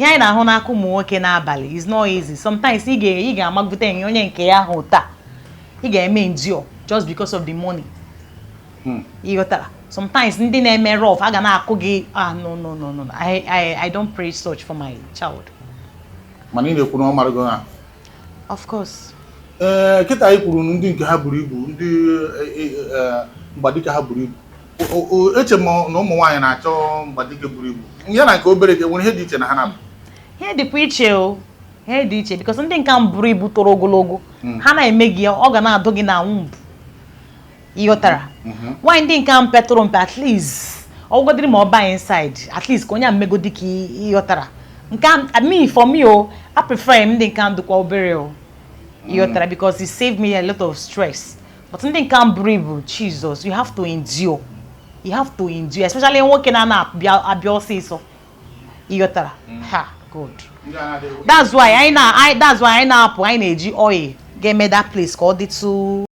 Here na ho na akụ nwoke n'abalị is not easy. Sometimes ị ga-amagute onye nke ya hụ taa. Ị ga-eme endure just because of the money. Sometimes ndị na-eme rough aga na-akụ gị no. I don't pray such for my child. Mani na-ekwu na ọ marago ha. Of course. Kịta anyị kwuru ndị nke ha buru ibu, ndị mgbadike ha buru ibu. Eche m na ụmụ nwaanyị na-achọ mgbadike buru ibu. Ya na nke obere ke nwere ihe dị iche na ha na. Ihe dịkwa iche o. Ihe dị iche because ndị nke buru ibu toro ogologo. Ha na-eme gị ọ ga na-adụ gị na wumb. Iyotara. Why ndị nke petro mpe at least ọgodiri ma ọ buy inside at least ka onye mmegodi ka iyotara. Me for me I prefer ndị nke ndụkwa obere o. Iyotara because it saved me a lot of stress. But ndị nke buru ibu, Jesus, you have to endure. You have to endure, especially nwoke na abịa ọsịsọ. Iyotara. Ha, good. That's why I na-apụ, anyị na-eji oil ga-eme that place ka ọ dị too